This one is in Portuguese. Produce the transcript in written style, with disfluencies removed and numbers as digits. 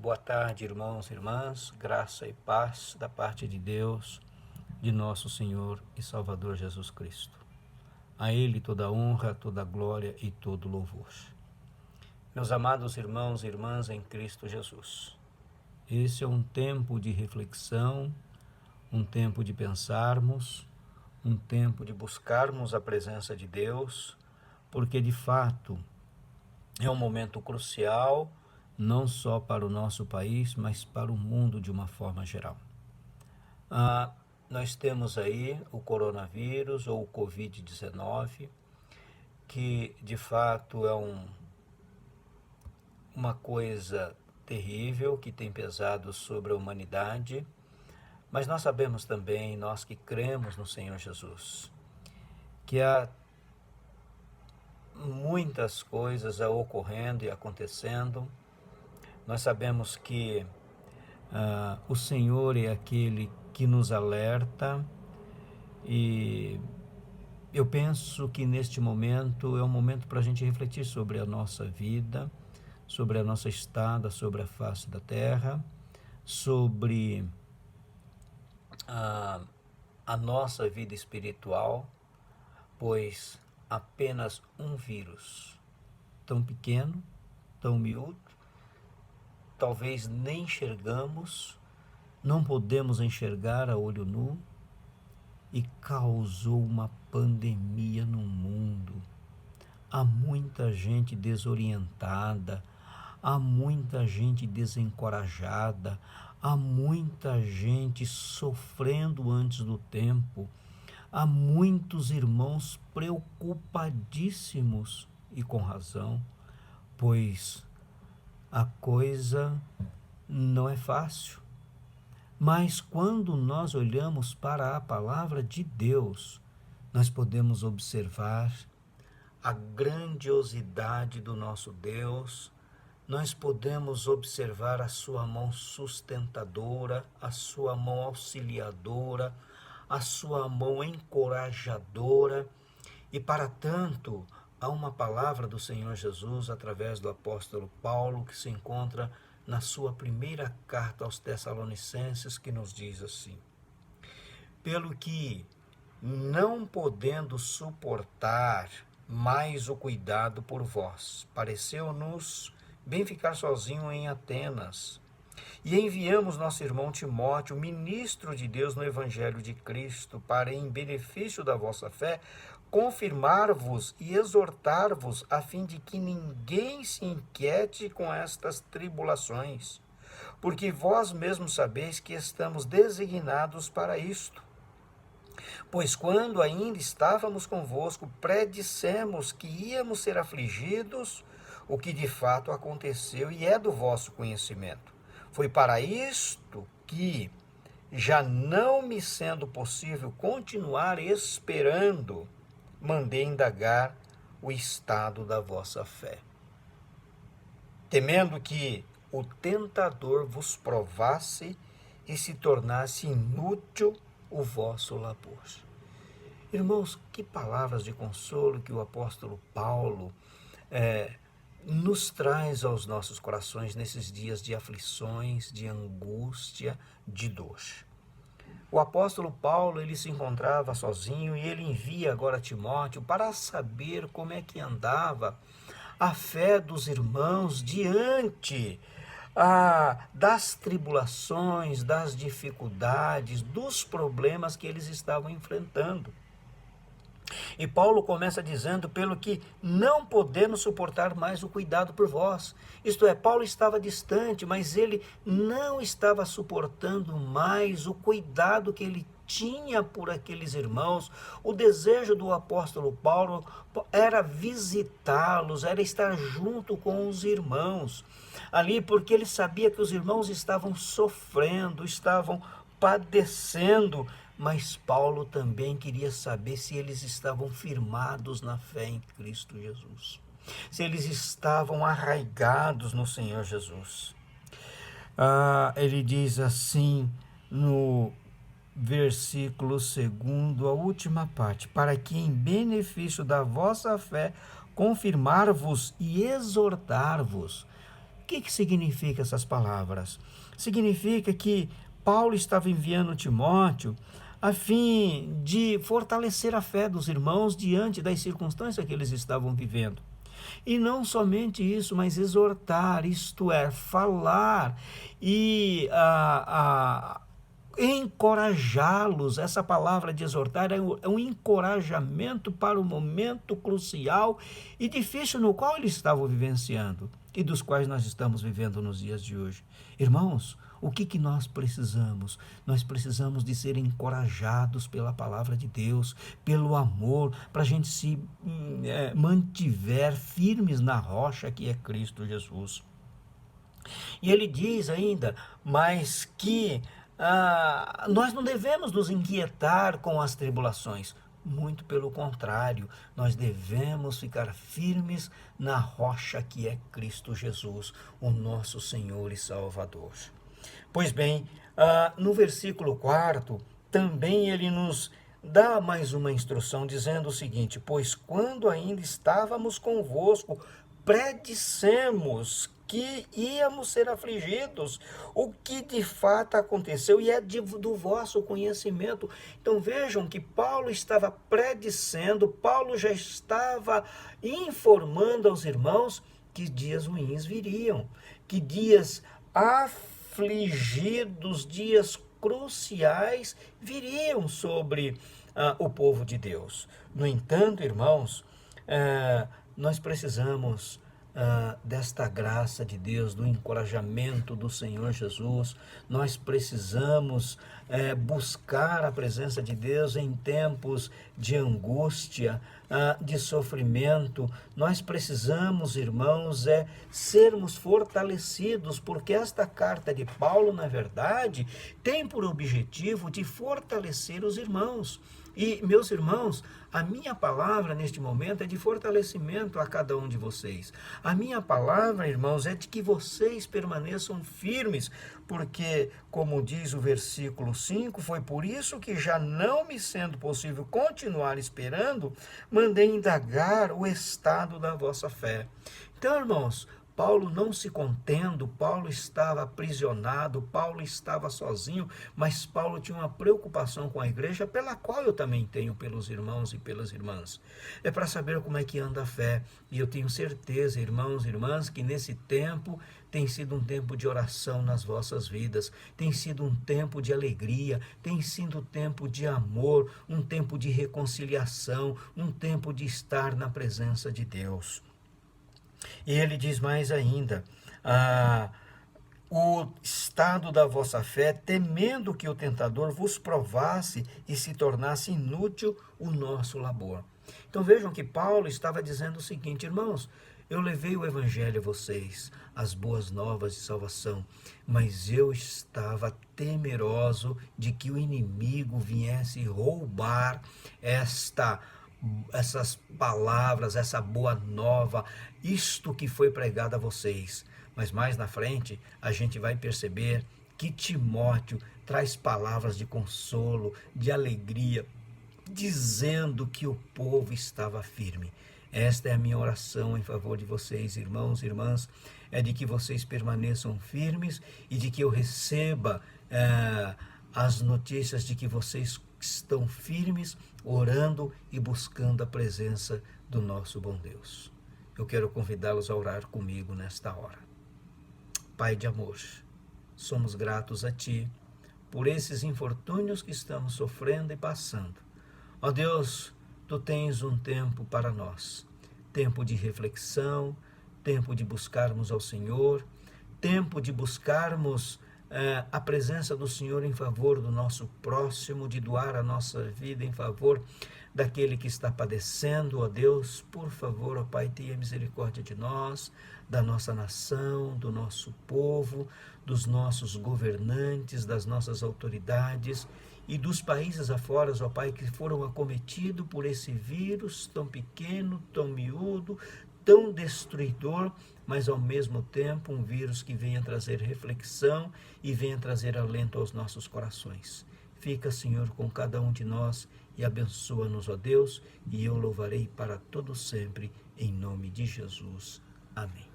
Boa tarde, irmãos e irmãs, graça e paz da parte de Deus, de nosso Senhor e Salvador Jesus Cristo. A Ele toda honra, toda glória e todo louvor. Meus amados irmãos e irmãs em Cristo Jesus, esse é um tempo de reflexão, um tempo de pensarmos, um tempo de buscarmos a presença de Deus, porque de fato é um momento crucial, não só para o nosso país, mas para o mundo de uma forma geral. Nós temos aí o coronavírus ou o Covid-19, que de fato é uma coisa terrível que tem pesado sobre a humanidade, mas nós sabemos também, nós que cremos no Senhor Jesus, que há muitas coisas ocorrendo e acontecendo. Nós sabemos que o Senhor é aquele que nos alerta, e eu penso que neste momento é um momento para a gente refletir sobre a nossa vida, sobre a nossa estada, sobre a face da terra, sobre a nossa vida espiritual, pois apenas um vírus, tão pequeno, tão miúdo, talvez nem enxergamos, não podemos enxergar a olho nu, e causou uma pandemia no mundo. Há muita gente desorientada, há muita gente desencorajada, há muita gente sofrendo antes do tempo, há muitos irmãos preocupadíssimos, e com razão, pois a coisa não é fácil. Mas quando nós olhamos para a palavra de Deus, nós podemos observar a grandiosidade do nosso Deus, nós podemos observar a sua mão sustentadora, a sua mão auxiliadora, a sua mão encorajadora, e para tanto, há uma palavra do Senhor Jesus através do apóstolo Paulo que se encontra na sua primeira carta aos Tessalonicenses, que nos diz assim: pelo que, não podendo suportar mais o cuidado por vós, pareceu-nos bem ficar sozinho em Atenas, e enviamos nosso irmão Timóteo, ministro de Deus no Evangelho de Cristo, para, em benefício da vossa fé, confirmar-vos e exortar-vos, a fim de que ninguém se inquiete com estas tribulações, porque vós mesmos sabeis que estamos designados para isto. Pois quando ainda estávamos convosco, predissemos que íamos ser afligidos, o que de fato aconteceu e é do vosso conhecimento. Foi para isto que, já não me sendo possível continuar esperando, mandei indagar o estado da vossa fé, temendo que o tentador vos provasse e se tornasse inútil o vosso labor. Irmãos, que palavras de consolo que o apóstolo Paulo nos traz aos nossos corações nesses dias de aflições, de angústia, de dor. O apóstolo Paulo, ele se encontrava sozinho, e ele envia agora Timóteo para saber como é que andava a fé dos irmãos diante das tribulações, das dificuldades, dos problemas que eles estavam enfrentando. E Paulo começa dizendo: pelo que não podemos suportar mais o cuidado por vós. Isto é, Paulo estava distante, mas ele não estava suportando mais o cuidado que ele tinha por aqueles irmãos. O desejo do apóstolo Paulo era visitá-los, era estar junto com os irmãos ali, porque ele sabia que os irmãos estavam sofrendo, estavam padecendo, mas Paulo também queria saber se eles estavam firmados na fé em Cristo Jesus, se eles estavam arraigados no Senhor Jesus. Ele diz assim no versículo 2, a última parte: para que, em benefício da vossa fé, confirmar-vos e exortar-vos. O que significa essas palavras? Significa que Paulo estava enviando Timóteo a fim de fortalecer a fé dos irmãos diante das circunstâncias que eles estavam vivendo. E não somente isso, mas exortar, isto é, falar e encorajá-los. Essa palavra de exortar é um encorajamento para o momento crucial e difícil no qual eles estavam vivenciando e dos quais nós estamos vivendo nos dias de hoje. Irmãos, o que nós precisamos? Nós precisamos de ser encorajados pela palavra de Deus, pelo amor, para a gente se mantiver firmes na rocha que é Cristo Jesus. E ele diz ainda, mas que nós não devemos nos inquietar com as tribulações. Muito pelo contrário, nós devemos ficar firmes na rocha que é Cristo Jesus, o nosso Senhor e Salvador. Pois bem, no versículo 4, também ele nos dá mais uma instrução, dizendo o seguinte: pois quando ainda estávamos convosco, predissemos que íamos ser afligidos, o que de fato aconteceu e é do vosso conhecimento. Então vejam que Paulo estava predissendo, Paulo já estava informando aos irmãos que dias ruins viriam, que dias afligidos, dias cruciais viriam sobre o povo de Deus. No entanto, irmãos, nós precisamos desta graça de Deus, do encorajamento do Senhor Jesus. Nós precisamos buscar a presença de Deus em tempos de angústia, de sofrimento. Nós precisamos, irmãos, sermos fortalecidos, porque esta carta de Paulo, na verdade, tem por objetivo de fortalecer os irmãos. E, meus irmãos, a minha palavra neste momento é de fortalecimento a cada um de vocês. A minha palavra, irmãos, é de que vocês permaneçam firmes, porque, como diz o versículo 5, foi por isso que, já não me sendo possível continuar esperando, mandei indagar o estado da vossa fé. Então, irmãos, Paulo não se contendo, Paulo estava aprisionado, Paulo estava sozinho, mas Paulo tinha uma preocupação com a igreja, pela qual eu também tenho pelos irmãos e pelas irmãs. É para saber como é que anda a fé, e eu tenho certeza, irmãos e irmãs, que nesse tempo tem sido um tempo de oração nas vossas vidas, tem sido um tempo de alegria, tem sido um tempo de amor, um tempo de reconciliação, um tempo de estar na presença de Deus. E ele diz mais ainda, o estado da vossa fé, temendo que o tentador vos provasse e se tornasse inútil o nosso labor. Então vejam que Paulo estava dizendo o seguinte: irmãos, eu levei o evangelho a vocês, as boas novas de salvação, mas eu estava temeroso de que o inimigo viesse roubar essas palavras, essa boa nova, isto que foi pregado a vocês. Mas mais na frente a gente vai perceber que Timóteo traz palavras de consolo, de alegria, dizendo que o povo estava firme. Esta é a minha oração em favor de vocês, irmãos e irmãs, é de que vocês permaneçam firmes e de que eu receba as notícias de que vocês estão firmes, orando e buscando a presença do nosso bom Deus. Eu quero convidá-los a orar comigo nesta hora. Pai de amor, somos gratos a Ti por esses infortúnios que estamos sofrendo e passando. Ó Deus, Tu tens um tempo para nós, tempo de reflexão, tempo de buscarmos ao Senhor, tempo de buscarmos a presença do Senhor em favor do nosso próximo, de doar a nossa vida em favor daquele que está padecendo. Ó Deus, por favor, ó Pai, tenha misericórdia de nós, da nossa nação, do nosso povo, dos nossos governantes, das nossas autoridades e dos países afora, ó Pai, que foram acometidos por esse vírus tão pequeno, tão miúdo, tão destruidor, mas ao mesmo tempo um vírus que venha trazer reflexão e venha trazer alento aos nossos corações. Fica, Senhor, com cada um de nós e abençoa-nos, ó Deus, e eu louvarei para todo sempre, em nome de Jesus. Amém.